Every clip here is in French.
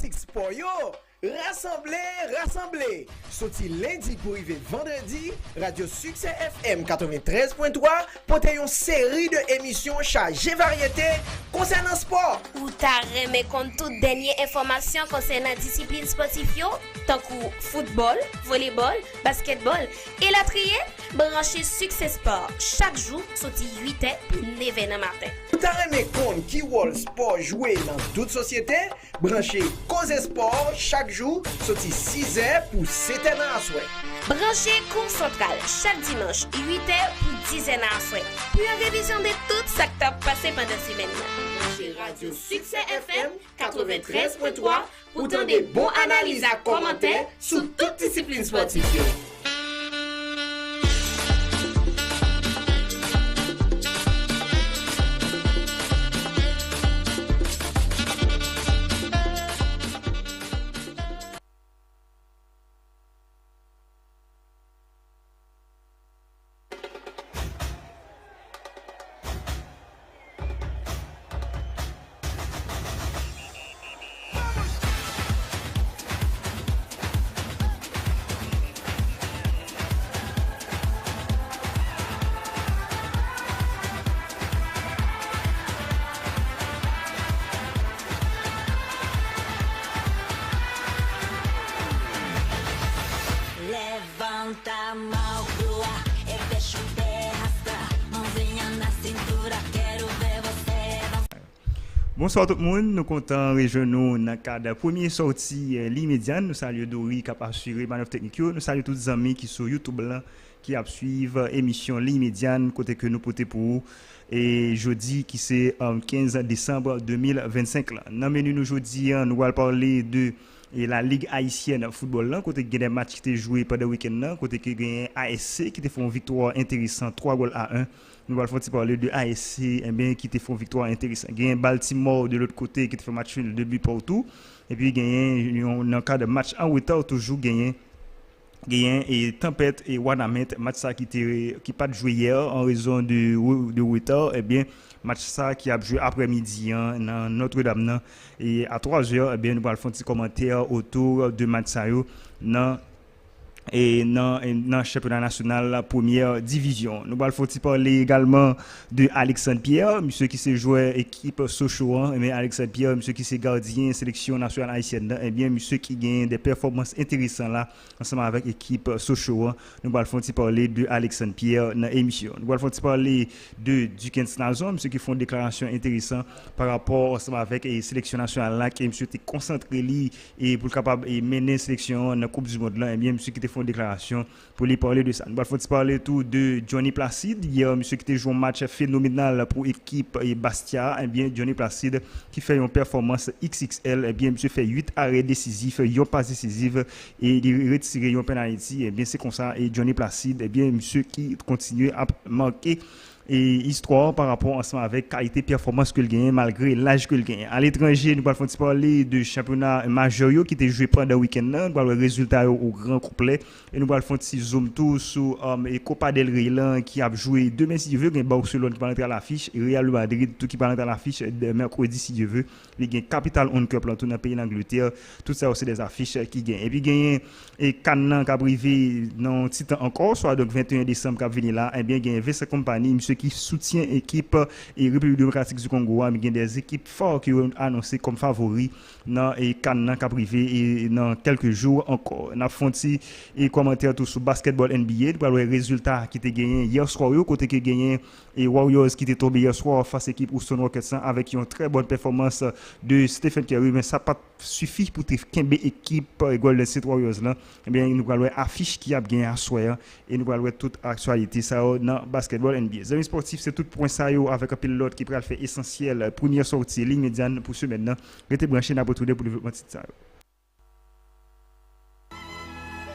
fanatique sport yo, rassemblez. Sorti lundi pour arriver vendredi, Radio Succès FM 93.3 pour une série de émissions chargées variété concernant sport. Ou t'as remis compte toute dernière information concernant discipline sportive yo, tant que football, volleyball, basketball et la trier, branchez Succès Sport chaque jour, sorti 8h pour 9h dans matin. Ou t'as remis compte qui wall sport joué dans toute société, branchez Cause Sport chaque jour, sorti 6h pour 7h dans la soirée. Branchez Cours Central chaque dimanche 8h pour 10h dans la soirée. Puis en révision de tout ça que t'as passé pendant la semaine. Branchez Radio Succès FM 93.3 pour donner des bons analyses et commentaires sur toute discipline sportive. Bonsoir tout le monde, nous comptons rejoindre dans le cadre de la première sortie l'immédiat. Nous saluons Dori qui a assuré manœuvre technique. Nous saluons tous les amis qui sont sur YouTube là, qui suivent l'émission l'immédiat côté que nous portons pour vous. Et jeudi qui c'est 15 décembre 2025 là. Dans le menu nous jeudi, nous allons parler de la Ligue haïtienne football là, côté que des matchs qui étaient joués pendant le week-end là, côté que gagne ASC qui te font une victoire intéressante 3-1. Nous allons parler de ASC qui te font victoire intéressante. Gagne Baltimore de l'autre côté qui te fait match nul 2 buts partout. Et puis gagne dans le cas de match en retard toujours gagne et Tempête et Wanamet, match ça qui pas joué hier en raison de retard. Match ça qui a joué après-midi dans Notre-Dame et à 3h nous allons faire un petit commentaire autour de match ça dans le championnat national la première division. Nous allons parler également de Alexandre Pierre, monsieur qui s'est joué équipe Sochaux, mais Alexandre Pierre, monsieur qui s'est gardien sélection nationale haïtienne, monsieur qui gagne des performances intéressantes là ensemble avec équipe Sochaux. Nous allons parler de Alexandre Pierre dans l'émission. Nous allons parler de Dukens Nazon, monsieur qui font une déclaration intéressante par rapport ensemble avec la sélection nationale là qui monsieur était concentré et pour capable mener sélection dans la Coupe du monde là, monsieur qui font une déclaration pour lui parler de ça. Nous allons parler tout de Johnny Placide, hier monsieur qui a joué un match phénoménal pour l'équipe Bastia, Johnny Placide qui fait une performance XXL, monsieur fait 8 arrêts décisifs, 1 passe décisive et il retire une penalty, c'est comme ça et Johnny Placide, monsieur qui continue à marquer et histoire par rapport ensemble avec qualité performance que le gagne malgré l'âge que le gagne. À l'étranger, nous allons parler de championnat majeur qui était joué pendant le week-end là, nous allons le résultat au grand complet et nous allons faire un zoom tout sur Copa del Rey qui a joué demain si Dieu veut, gagne Barcelone qui va entrer à l'affiche et Real Madrid tout qui va entrer à l'affiche mercredi si Dieu veut, il gagne Capital One Cup dans tout le pays d'Angleterre, tout ça aussi des affiches qui gagnent. Et puis gagne et Cannes qui a privé dans Titan encore soit donc 21 décembre qui a venir là, gagne VC Company qui soutient l'équipe et République démocratique du Congo, il y a des équipes fortes qui ont annoncé comme favoris dans et Cannes qui a privé et dans quelques jours encore. On a fait et commentaire tout sur basketball NBA, pour le résultat qui était gagné hier soir côté qui gagné et Warriors qui était tombé hier soir face à l'équipe Houston Rockets avec une très bonne performance de Stephen Curry, mais ça pas suffit pour Kembe équipe Golden State Warriors là. Nous allons affiche qui a gagné à soir et nous allons toute actualité ça dans basketball NBA. Amis sportifs, c'est tout point ça avec un pilote qui peut faire essentiel première sortie ligne médiane pour ce maintenant. Restez branchés dans votre pour le développement de ça.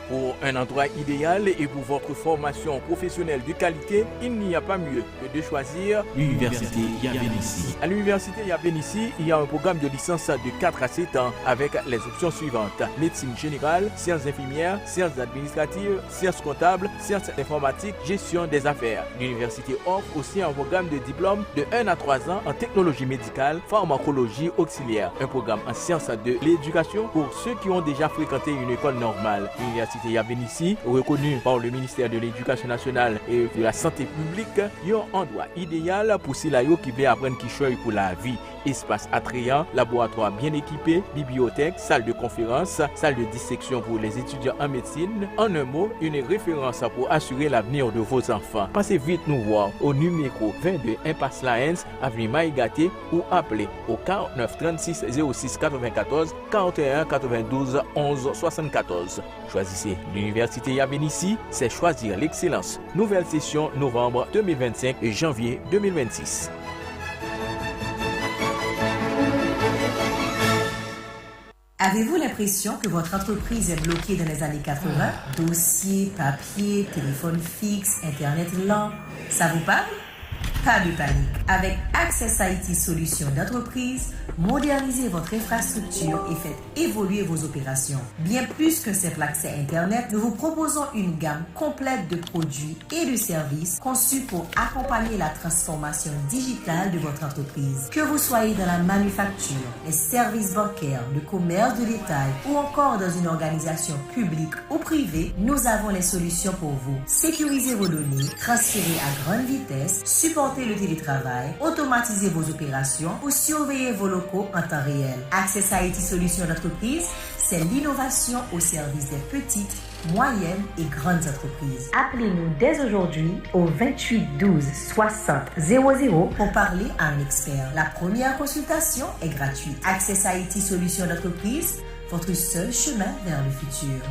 Pour un endroit idéal et pour votre formation professionnelle de qualité, il n'y a pas mieux que de choisir l'Université Yavénissi. À l'Université Yavénissi, il y a un programme de licence de 4 à 7 ans avec les options suivantes: médecine générale, sciences infirmières, sciences administratives, sciences comptables, sciences informatiques, gestion des affaires. L'université offre aussi un programme de diplôme de 1 à 3 ans en technologie médicale, pharmacologie auxiliaire, un programme en sciences de l'éducation pour ceux qui ont déjà fréquenté une école normale. L'université Yavénissi, reconnue par le ministère de l'Éducation nationale et de la santé publique, y a un endroit idéal pour ceux qui veulent apprendre qui choisit pour la vie. Espace attrayant, laboratoire bien équipé, bibliothèque, salle de conférence, salle de dissection pour les étudiants en médecine. En un mot, une référence pour assurer l'avenir de vos enfants. Passez vite nous voir au numéro 22 Impasse Laens, avenue Maïgaté, ou appelez au 49 36 06 94 41 92 11 74. Choisissez l'Université Yavénissi, c'est choisir l'excellence. Nouvelle session novembre 2025 et janvier 2026. Avez-vous l'impression que votre entreprise est bloquée dans les années 80? Dossiers, papier, téléphone fixe, Internet lent, ça vous parle? Pas de panique. Avec Access IT Solutions d'entreprise, modernisez votre infrastructure et faites évoluer vos opérations. Bien plus qu'un simple accès Internet, nous vous proposons une gamme complète de produits et de services conçus pour accompagner la transformation digitale de votre entreprise. Que vous soyez dans la manufacture, les services bancaires, le commerce de détail ou encore dans une organisation publique ou privée, nous avons les solutions pour vous. Sécurisez vos données, transférez à grande vitesse, supportez le télétravail, automatisez vos opérations ou surveillez vos locaux en temps réel. Access IT Solutions d'entreprise, c'est l'innovation au service des petites, moyennes et grandes entreprises. Appelez-nous dès aujourd'hui au 28 12 60 00 pour parler à un expert. La première consultation est gratuite. Access IT Solutions d'entreprise, votre seul chemin vers le futur.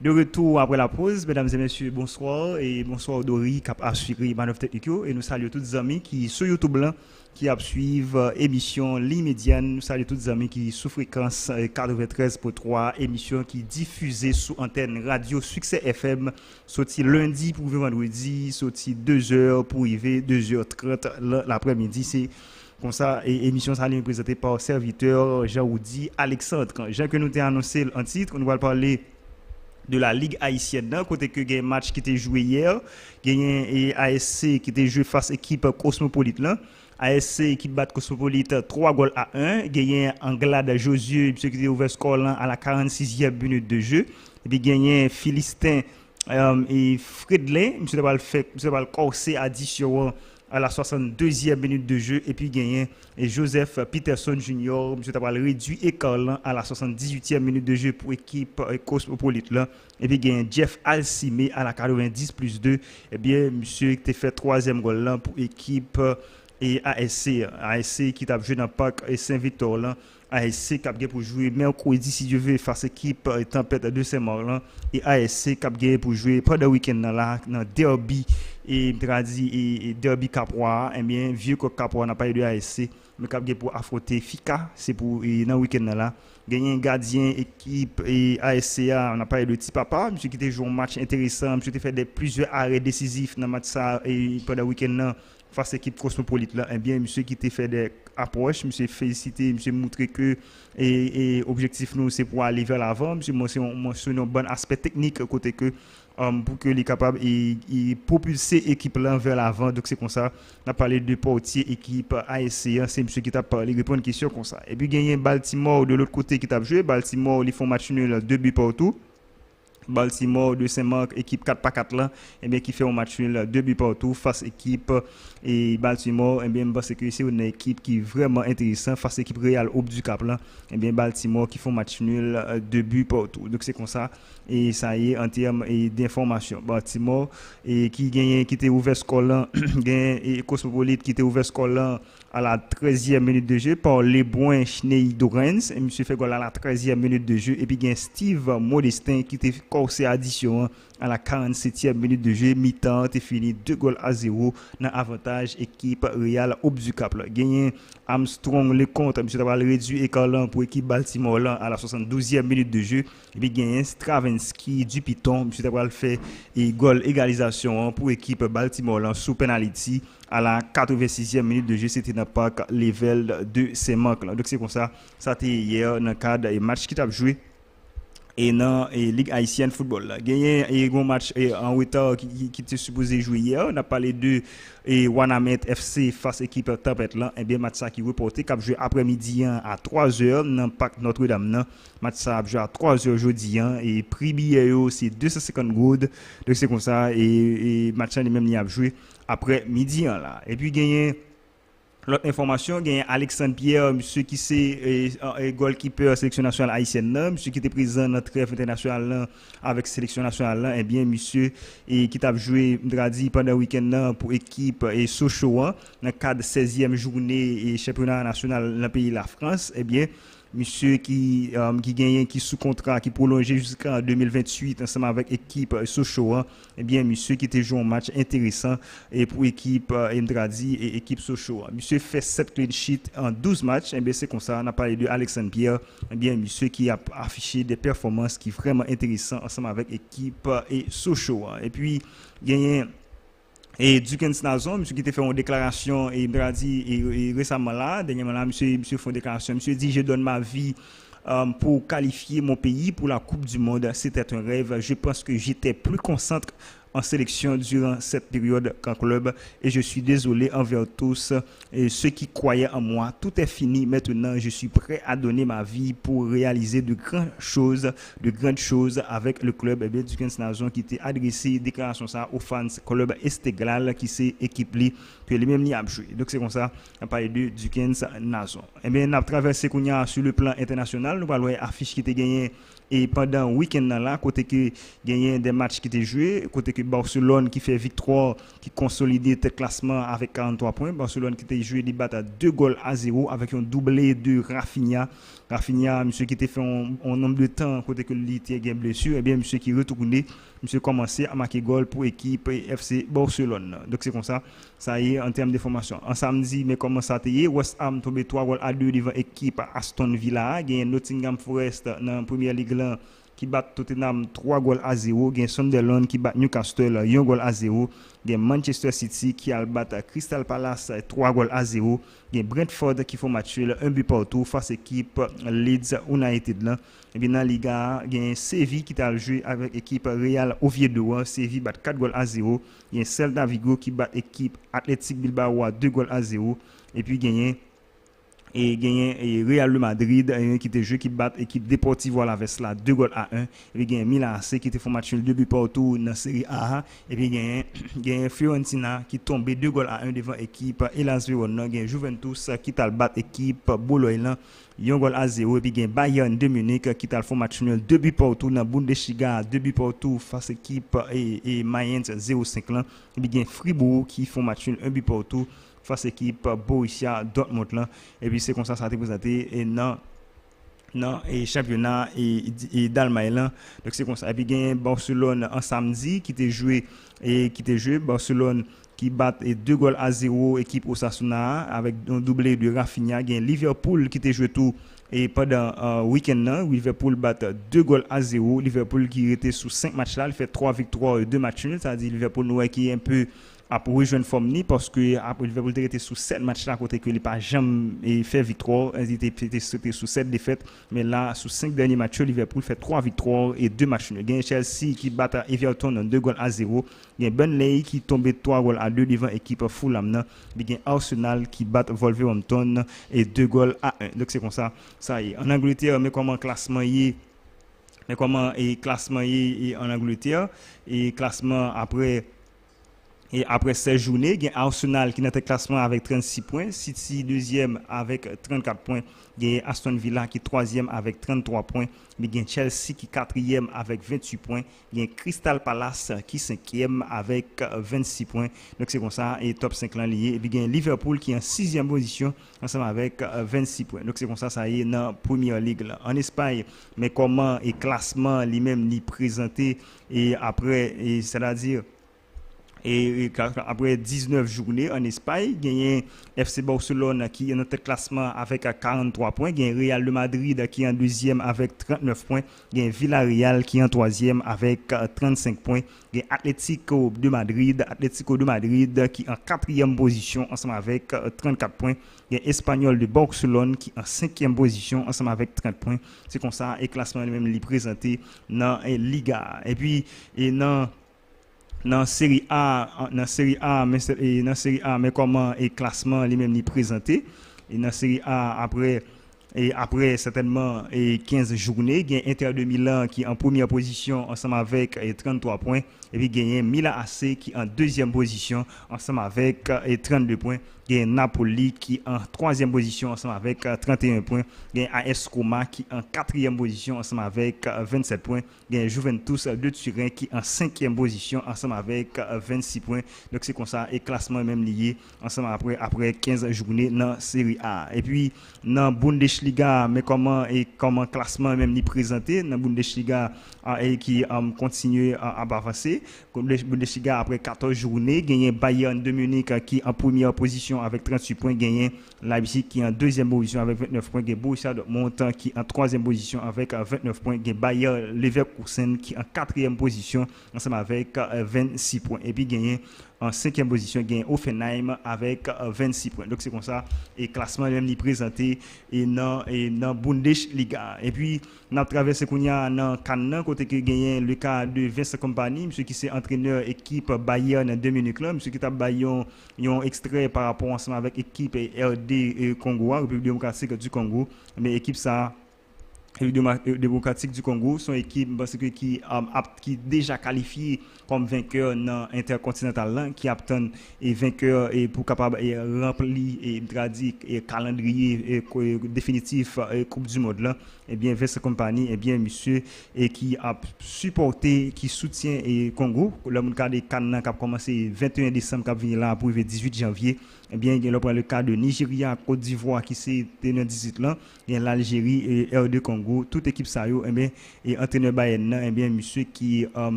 De retour après la pause, mesdames et messieurs, bonsoir et bonsoir Dori qui a assuré Manœuvre Technique et nous saluons tous les amis qui sur YouTube là qui suivent émission l'immédiat. Nous saluons tous les amis qui sous fréquence 93.3 émission qui diffusée sous antenne radio Succès FM sorti lundi pour vendredi, sorti 2h pour arriver 2h30 l'après-midi. C'est comme ça, et émission ça est présentée par serviteur Jean-Oudi Alexandre. Jean que nous t'ai annoncé en titre, on va parler de la Ligue haïtienne d'un côté que gagne match qui était joué hier, gagne ASC qui était joué face équipe Cosmopolite là. ASC qui bat Cosmopolite 3-1, gagne Anglade Josué monsieur qui était ouvert score là à la 46e minute de jeu et puis gagne Philistin et Fredlin monsieur va le corser addition à la 62e minute de jeu et puis gagné et Joseph Peterson Jr. monsieur t'a réduit écart à la 78e minute de jeu pour équipe Cosmopolite là et puis gagné Jeff Alcimé à la 90+2 et bien monsieur qui fait 3e goal là pour équipe et ASC qui t'a joué dans parc et Saint-Victor là ASC qui a gagné pour jouer mercredi si Dieu veut face équipe Tempête de Saint-Marlan et ASC qui a gagné pour jouer pendant week-end là dans derby et derby Caproa et bien vieux que Caproa n'a pas eu de ASC mais qui a gagné pour affronter Fika c'est pour dans week-end là gagner un gardien équipe et ASCA on n'a pas eu de petit papa monsieur qui était joué un match intéressant monsieur qui fait plusieurs arrêts décisifs dans match ça et pendant week-end là face à l'équipe Cosmopolite là et bien monsieur qui t'a fait des approches monsieur félicité monsieur montrer que et objectif nous c'est pour aller vers l'avant monsieur mentionne un bon aspect technique côté que pour que les capables et propulser équipe là vers l'avant donc c'est comme ça on a parlé de portier équipe ASC c'est monsieur qui t'a parlé répondre question comme ça et puis gagner Baltimore de l'autre côté qui t'a joué Baltimore ils font match nul 2 buts partout Baltimore de Saint-Marc, équipe 4-4 là, et bien qui fait un match nul 2 buts partout face équipe et Baltimore, et bien parce que c'est une équipe qui est vraiment intéressante face équipe Real Haut du Cap là, et bien Baltimore qui font match nul 2 buts partout. Donc c'est comme ça et ça y est en termes d'information. Baltimore et qui gagne qui était ouvert score là, gagne et Cosmopolite qui était ouvert score là à la 13e minute de jeu par Lebron Schneiderens et monsieur fait goal à la 13e minute de jeu et puis gagne Steve Modestin qui était corsé addition à la 47e minute de jeu, mi-temps est fini 2-0 dans avantage équipe Real Haut du Cap là. Gagné Armstrong le compte monsieur va réduire écart pour équipe Baltimore là à la 72e minute de jeu et puis gagné Stravinsky du Piton monsieur va faire et goal égalisation pour équipe Baltimore là sous penalty à la 86e minute de jeu, c'était dans le parc level de Saint-Marc. Donc c'est comme ça, ça a été hier dans le cadre des matchs qui t'a joué et dans la Ligue haïtienne football. Gagné un match en retard qui était supposé jouer hier. On a parlé de Wanamet FC face à l'équipe Tempête là. Et bien match ça qui reporté qui a joué après-midi à 3h dans le parc Notre-Dame. Match ça a joué à 3h aujourd'hui et prix billet c'est 250 goud. Donc c'est comme ça et match ça même il a joué après-midi là. Et puis gagné l'autre information, il y a Alexandre Pierre, monsieur qui c'est goalkeeper sélection nationale haïtienne, monsieur qui était présent dans notre trêve international avec sélection nationale, et bien monsieur et qui t'a joué dradi pendant le week-end pour équipe et Sochaux dans le cadre de 16e journée et championnat national dans le pays de la France, et bien monsieur qui gagne qui sous contrat qui prolongé jusqu'en 2028 ensemble avec équipe Sochaux et bien monsieur qui était joué un match intéressant et pour équipe Mdradi et équipe Sochaux. Monsieur fait 7 clean sheet en 12 matchs et bien c'est comme ça on a parlé de Alexandre Pierre et bien monsieur qui a affiché des performances qui vraiment intéressantes ensemble avec équipe et Sochaux et puis gagné et Dukens Nazon, monsieur qui a fait une déclaration et il a dit et récemment là, dernièrement là, monsieur fait une déclaration, monsieur dit je donne ma vie pour qualifier mon pays pour la Coupe du Monde. C'était un rêve. Je pense que j'étais plus concentré en sélection durant cette période qu'en club et je suis désolé envers tous et ceux qui croyaient en moi. Tout est fini maintenant. Je suis prêt à donner ma vie pour réaliser de grandes choses avec le club. Et bien, Dukens Nazon qui était adressé déclaration ça aux fans club Esteghlal qui s'est équipé que les mêmes n'y a joué. Donc c'est comme ça on parle de Dukens Nazon. Et bien, on a traversé sur le plan international. Nous parlons affiche qui était gagné et pendant le week-end là côté que gagné des matchs qui étaient joués côté que Barcelone qui fait victoire qui consolide tête classement avec 43 points. Barcelone qui était joué des bat à 2-0 avec un doublé de Rafinha, monsieur qui était fait un nombre de temps côté que il était gain blessure et bien monsieur qui retourné monsieur commencé à marquer goal pour équipe FC Barcelone. Donc c'est comme ça y est en termes de formation. En samedi mais comment ça t'est West Ham tombé 3-2 devant équipe Aston Villa, gagne Nottingham Forest dans la première ligue là qui bat Tottenham 3-0, gagne Sunderland qui bat Newcastle 1-0, gagne Manchester City qui a battu Crystal Palace 3-0, gagne Brentford qui font match 1 but partout face à équipe Leeds United là. Et bien dans la Liga, gagne Séville qui a joué avec équipe Real Oviedo, Séville bat 4-0, gagne Celta Vigo qui bat équipe Athletic Bilbao 2-0 et puis gagne Real Madrid qui était joué qui bat équipe Deportivo Alaves là 2-1 et puis gagne Milan AC qui était fait match 2 buts partout dans série A et puis gagne Fiorentina qui tombe 2-1 devant équipe Hellas Verona, gagne Juventus qui t'a battre équipe Bologne 1-0 et puis gagne Bayern de Munich qui t'a fait match 2 buts partout dans Bundesliga 2 buts partout face équipe et Mainz 0-5 là et puis gagne Fribourg qui font match 1 but partout face équipe Borussia Dortmund là et puis c'est comme ça a été présenté et non et championnat et d'Allemagne là donc c'est comme ça et puis gagne Barcelone en samedi qui était joué Barcelone qui bat 2-0 équipe Osasuna avec un doublé de Rafinha, gagne Liverpool qui était joué tout et pendant week-end là Liverpool bat 2-0, Liverpool qui était sous 5 matchs là, il fait 3 victoires et 2 matchs nuls, c'est-à-dire Liverpool nous qui est un peu à pour rejoindre forme ni parce que après Liverpool était sous 7 matchs là côté que il pas jamais fait victoire, il était sous 7 défaites mais là sous 5 derniers matchs Liverpool fait 3 victoires et 2 matchs nuls. Gagne Chelsea qui bat Everton en 2-0, gagne Burnley qui tombe 3-2 devant équipe Fulham là, gagne Arsenal qui bat Wolverhampton et 2-1. Donc c'est comme ça y est. En Angleterre mais comment classement y est Mais comment est classement est en Angleterre et classement après 16 journées, il y a Arsenal qui est dans le classement avec 36 points, City deuxième avec 34 points, il y a Aston Villa qui est troisième avec 33 points, il y a Chelsea qui est quatrième avec 28 points, il y a Crystal Palace qui est cinquième avec 26 points. Donc c'est comme ça, et top 5 là lié. Et puis il y a Liverpool qui est en sixième position ensemble avec 26 points. Donc c'est comme ça est dans la première ligue là. En Espagne, mais comment est classement lui-même ni présenté et après, et c'est-à-dire et après 19 journées en Espagne, il y a FC Barcelone qui est dans le classement avec 43 points, il y a Real de Madrid qui est en deuxième avec 39 points, il y a Villarreal qui est en troisième avec 35 points, il y a Atlético de Madrid qui est en quatrième position ensemble avec 34 points, il y a Espanyol de Barcelone qui est en cinquième position ensemble avec 30 points. C'est comme ça et classement même li présenté dans Liga. Et puis dans série A mais comment est classement lui même présenté et dans série A après certainement 15 journées, il y a Inter de Milan qui est en première position ensemble avec 33 points et puis il y a Milan AC qui est en deuxième position ensemble avec 32 points. Il y a Napoli qui est en troisième position ensemble avec 31 points. Il y a AS Roma qui est en quatrième position ensemble avec 27 points. Il y a Juventus de Turin qui est en cinquième position ensemble avec 26 points. Donc c'est comme ça et classement même lié ensemble après 15 journées dans Série A. Et puis dans Bundesliga, mais comment classement même ni présenté dans Bundesliga et qui continue à avancer. Bundesliga après 14 journées, il y a Bayern de Munich qui est en première position avec 38 points, gagné Leipzig qui est en deuxième position avec 29 points, gagné Borussia Dortmund qui est en troisième position avec 29 points, gagné Bayer Leverkusen qui est en quatrième position ensemble avec 26 points et puis gagné en cinquième position gagné Hoffenheim avec 26 points. Donc c'est comme ça et classement même ni présenté et dans Bundesliga. Et puis on a traversé kounya dans Cannes côté que gagné le cas de Vincent Kompany, monsieur qui c'est entraîneur équipe Bayern de Munich là, monsieur qui t'a baillon un extrait par rapport ensemble avec équipe RD Congo, République démocratique du Congo, mais équipe ça République démocratique du Congo, son équipe parce que qui déjà qualifié comme vainqueur dans intercontinental là, qui obtient et vainqueur et pour capable remplir et traduire et calendrier définitif Coupe du monde là, et bien Vincent Kompany et bien monsieur et qui a supporté qui soutient et Congo le cas de Cannes qui a commencé 21 décembre qui a venir là pour le 18 janvier. Eh bien, il y a le cas de Nigeria, Côte d'Ivoire qui s'est tenu 18 là, il y a l'Algérie et RD Congo, toute équipe ça yo, eh bien et entraîneur Bayern eh bien monsieur qui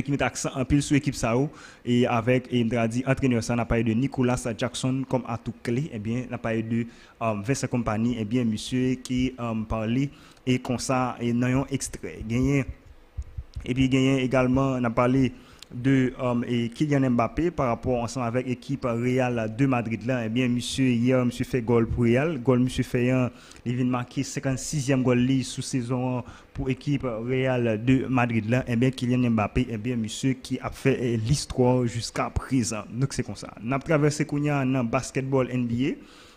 met accent en pile sur l'équipe ça et avec et il a dit entraîneur ça n'a pas de Nicolas Jackson comme atout clé et bien n'a pas de Vincent Kompany et bien monsieur qui parlait et comme ça et dans un extrait gagné et puis gagné également on a parlé de et Kylian Mbappé par rapport ensemble avec équipe Real de Madrid là et bien monsieur hier monsieur fait goal pour Real monsieur fait il vient marquer 56e goal sous saison pour équipe Real de Madrid là et bien Kylian Mbappé et bien monsieur qui a fait l'histoire jusqu'à présent. Donc c'est comme ça on a traversé kounya dans basketball NBA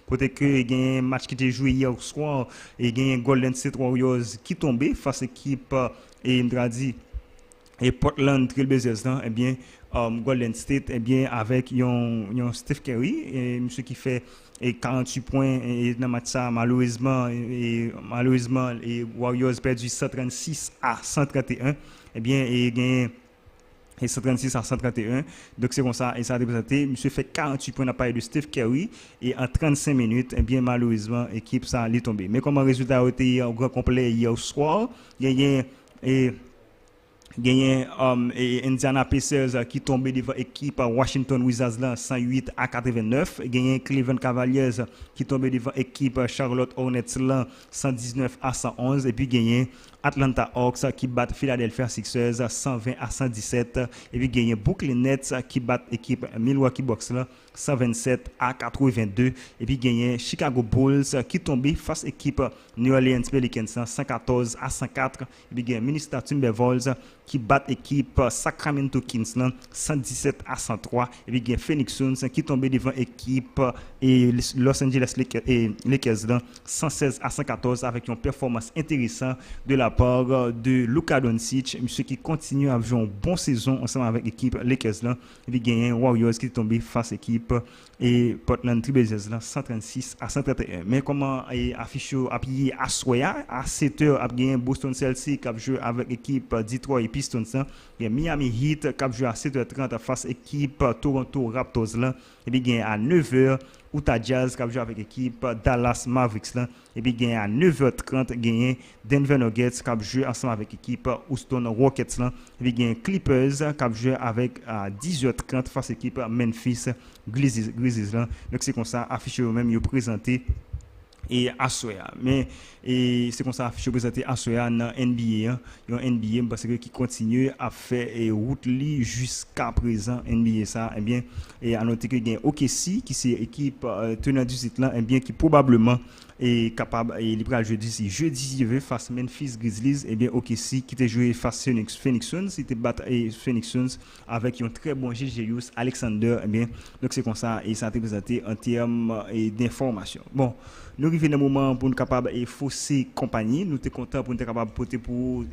côté que il y a un match qui était joué hier soir et il y a un Golden State Warriors qui tombé face à équipe et il a dit et Portland Trail Blazers là eh bien Golden State eh bien avec yon Steph Curry et monsieur qui fait 48 points et dans match ça malheureusement les Warriors perdu 136 à 131 eh bien et gagné et 136 à 131 donc c'est comme ça et ça a représenté monsieur fait 48 points n'a pas de Steph Curry et en 35 minutes eh bien malheureusement équipe ça est tombé mais comme résultat a été au grand complet hier soir gagné gagné Indiana Pacers qui tombé devant équipe Washington Wizards là 108 à 89 gagné Cleveland Cavaliers qui tombé devant équipe Charlotte Hornets là 119 à 111 et puis gagné Atlanta Hawks qui bat Philadelphia Sixers 120 à 117 et puis gagné Brooklyn Nets qui bat équipe Milwaukee Bucks là 127 à 82 et puis gagné Chicago Bulls qui tombé face équipe New Orleans Pelicans 114 à 104 et puis gagné Minnesota Timberwolves qui bat équipe Sacramento Kings 117 à 103 et puis gagné Phoenix Suns qui tombé devant équipe et Los Angeles Lakers 116 à 114 avec une performance intéressante de la part de Luka Doncic, monsieur qui continue à jouer une bonne saison ensemble avec l'équipe Lakers là. Et puis gagné Warriors qui est tombé face à l'équipe et Portland Trailblazers là 136-131. Mais comment affiché appuyé à soya à 7h a gagné Boston Celtics qui a joué avec l'équipe Detroit Pistons là. Et Miami Heat qui a joué à 7h30 face à l'équipe Toronto Raptors là. Et puis gagné à 9h Utah Jazz qui a joué avec l'équipe Dallas Mavericks là. Et puis gagné à 9h30 gagné Denver Nuggets qui a joué ensemble avec l'équipe Houston Rockets là. Et puis gagné Clippers qui a joué avec à 10h30 face à l'équipe Memphis Grizzlies là. Donc c'est comme ça affiché eux-mêmes ils présenté et Asoya mais et c'est comme ça affiché présenté Asoya dans NBA hein. NBA parce que qui continue à faire route li jusqu'à présent NBA ça et bien et à noter que gain OKC qui c'est équipe tenant du titre là et bien qui probablement est capable et libre à jeudi face Memphis Grizzlies et bien OKC qui était joué face Phoenix Suns c'était battre Phoenix Suns avec un très bon Gilgeous Alexander et bien donc c'est comme ça et ça a été présenté en termes d'information. Bon, nous arrivons dans un moment pour nous capable et fausser compagnie, nous sommes contents pour nous capable porter pour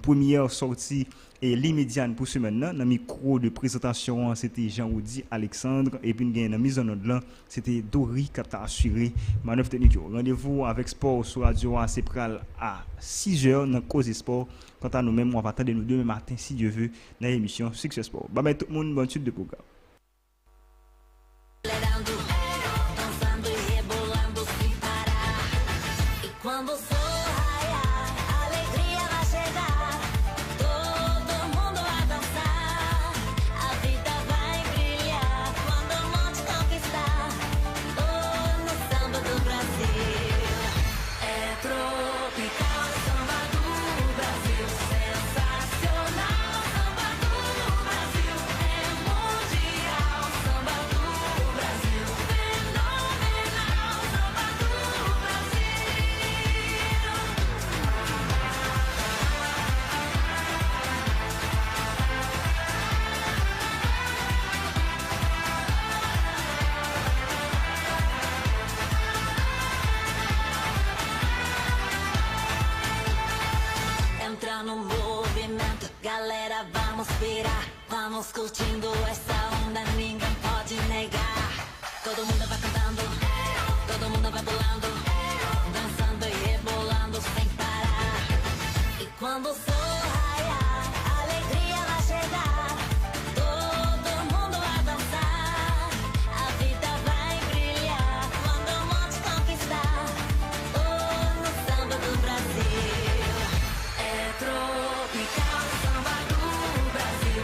première sortie et l'immédiate pour ce maintenant dans micro de présentation c'était Jean-Audi Alexandre et puis gain dans mise en ordre là c'était Dori qui a assuré manœuvre technique. Rendez-vous avec sport sur radio Acepral à 6h dans cause sport. Quant à nous-mêmes on va attendre nous demain matin si Dieu veut dans l'émission Success Sport. Bye tout le monde, bonne suite de programme. Vamos curtindo essa onda, ninguém pode negar. Todo mundo vai cantando, todo mundo vai pulando, dançando e rebolando sem parar. E quando o sol raiar, a alegria vai chegar. Todo mundo vai dançar, a vida vai brilhar. Quando o monte conquistar, no samba do Brasil. É tropical, samba do Brasil.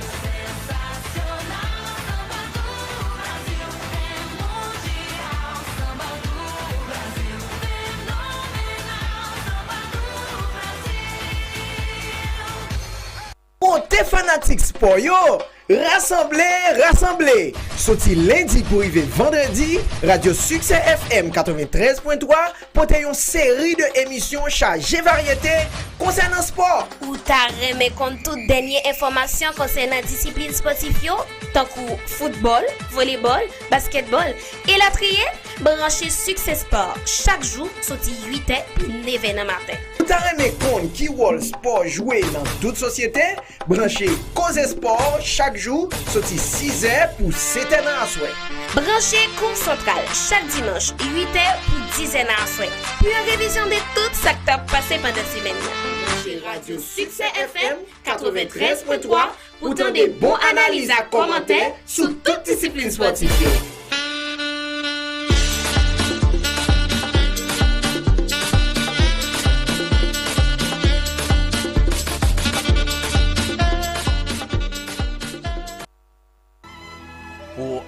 T'es fanatique sport yo, rassemblez. Sorti lundi pour arriver vendredi, Radio Succès FM 93.3 pour une série de émissions chargées variété concernant sport. Ou t'as remis compte toute dernière information concernant discipline sportive yo, tant que football, volleyball, basketball et la trier, branchez Succès Sport chaque jour sorti 8h pour 9h matin. Ou t'as remis compte qui rôle sport joué dans toute société, branchez Cause Sport chaque jour sorti 6h pour 7h à soir. Branchez Cours Central chaque dimanche 8h pour 10h à soir. Puis en révision de tout ça qui t'a passé pendant la semaine. Branchez Radio Succès FM 93.3 pour donner des bons analyses et commentaires sur toute discipline sportive.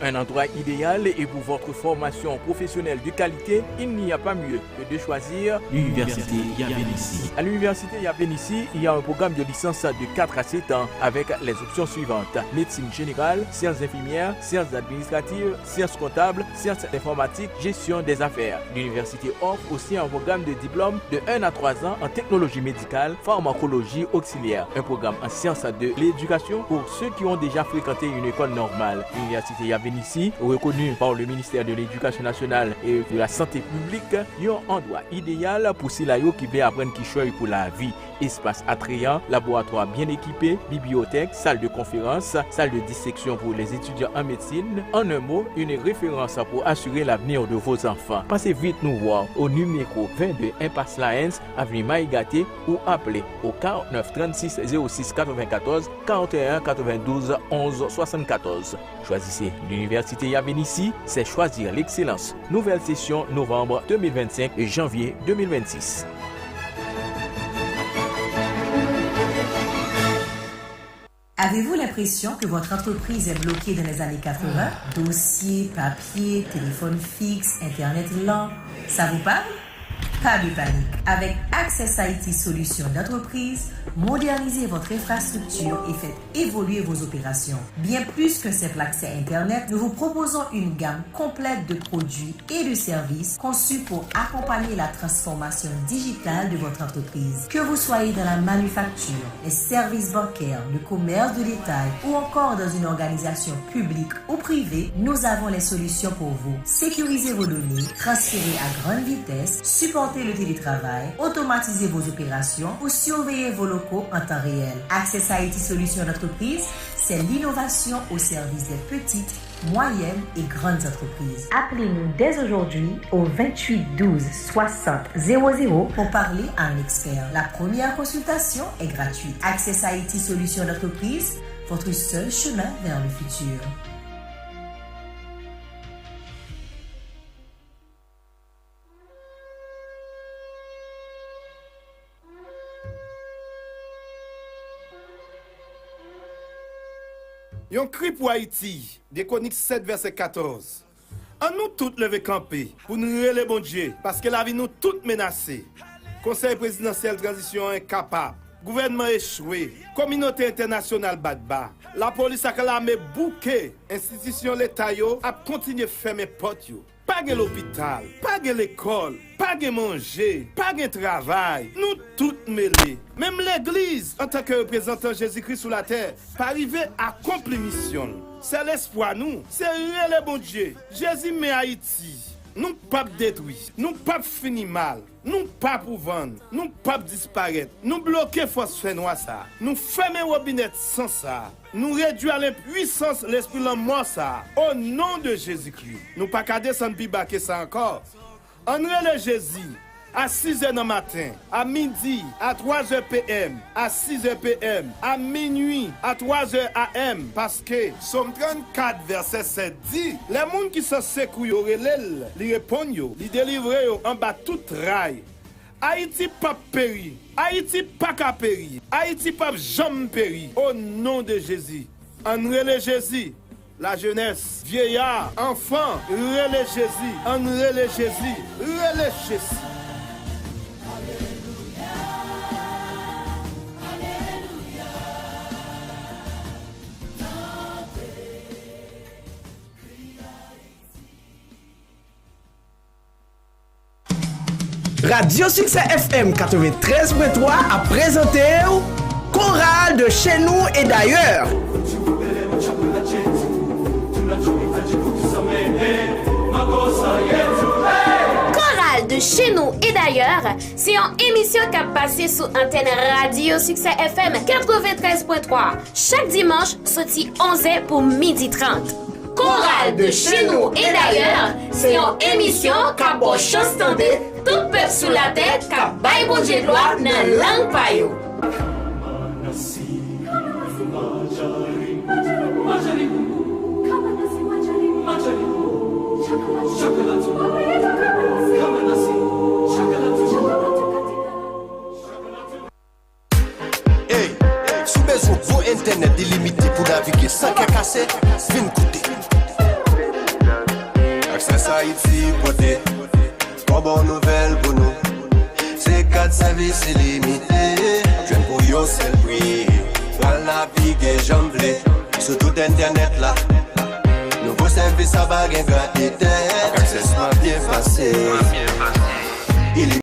Un endroit idéal et pour votre formation professionnelle de qualité, il n'y a pas mieux que de choisir l'Université Yavénissi. À l'Université Yavénissi, il y a un programme de licence de 4 à 7 ans avec les options suivantes: médecine générale, sciences infirmières, sciences administratives, sciences comptables, sciences informatiques, gestion des affaires. L'université offre aussi un programme de diplôme de 1 à 3 ans en technologie médicale, pharmacologie auxiliaire, un programme en sciences de l'éducation pour ceux qui ont déjà fréquenté une école normale. L'Université Yavénissi, reconnu par le ministère de l'Éducation nationale et de la santé publique, un endroit idéal pour ceux qui veulent apprendre qui choisit pour la vie. espace attrayant, laboratoire bien équipé, bibliothèque, salle de conférence, salle de dissection pour les étudiants en médecine. En un mot, une référence pour assurer l'avenir de vos enfants. Passez vite nous voir au numéro 22 Impasse Laens, avenue Maïgaté ou appelez au 49 36 06 94 41 92 11 74. Choisissez l'Université Yavénissi, c'est choisir l'excellence. Nouvelle session novembre 2025 et janvier 2026. Avez-vous l'impression que votre entreprise est bloquée dans les années 80? Dossiers, papier, téléphone fixe, Internet lent, ça vous parle? Pas de panique. Avec Access IT Solutions d'entreprise, modernisez votre infrastructure et faites évoluer vos opérations. Bien plus qu'un simple accès Internet, nous vous proposons une gamme complète de produits et de services conçus pour accompagner la transformation digitale de votre entreprise. Que vous soyez dans la manufacture, les services bancaires, le commerce de détail ou encore dans une organisation publique ou privée, nous avons les solutions pour vous. Sécurisez vos données, transférez à grande vitesse, supportez le télétravail, automatisez vos opérations ou surveillez vos locaux en temps réel. Access IT Solutions d'entreprise, c'est l'innovation au service des petites, moyennes et grandes entreprises. Appelez-nous dès aujourd'hui au 28 12 60 00 pour parler à un expert. La première consultation est gratuite. Access IT Solutions d'entreprise, votre seul chemin vers le futur. Yon cri pour Haïti, Déconique 7 verset 14. En nous toutes lever camper pour nous relever bon Dieu, parce que la vie nous toutes menacée. Conseil présidentiel transition incapable, gouvernement échoué, communauté internationale bat-bas, la police a clamé bouquet, institution l'État yo a continué fermer porte yo. Pas de l'hôpital, pas de l'école, pas de manger, pas de travail. Nous toutes mêlés. Même l'église, en tant que représentant Jésus-Christ sur la terre, pas arriver à accomplir mission. C'est l'espoir nous. C'est le bon Dieu. Jésus met Haïti. Nous pas détruire, nous pas finir mal, nous pas pour vendre, nous pas disparaître, nous bloquer force fait noir ça, nous fermer robinet sans ça, nous réduire l'impuissance l'esprit la mort ça, au nom de Jésus-Christ. Nous pas qu'à descendre plus bas que ça encore. En relève Jésus à 6h du matin, à midi, à 3h PM, à 6h PM, à minuit, à 3h AM, parce que Somme 34 verset 7 dit, les gens qui sont secoués, ils répondent, ils délivrent en bas tout rail. Haïti pas péri, Haïti pas qu'à péri, Haïti pas jamais péri, au nom de Jésus. En relève Jésus. La jeunesse, vieillard, enfant, relève Jésus, en relève Jésus, relève Jésus. Radio Succès FM 93.3 a présenté Chorale de chez nous et d'ailleurs. Chorale de chez nous et d'ailleurs, c'est une émission qui a passé sur antenne Radio Succès FM 93.3 chaque dimanche, sorti 11h pour 12h30. Chorale de chez nous et d'ailleurs, c'est une émission qui a bon chance d'entendre tout peuple sous la tête qui a bail bon Dieu gloire dans la langue payo. Hey, sous besoin pour internet illimité pour naviguer sans qu'à casser, viens écouter. Access Haïti, côté, pas bonne nouvelle pour nous. C'est 4 services illimités. Jeune pour yo, c'est le prix. Pour naviguer, jamblé, sur tout internet là. Nouveau service à bague gratuité. Access m'a bien passé.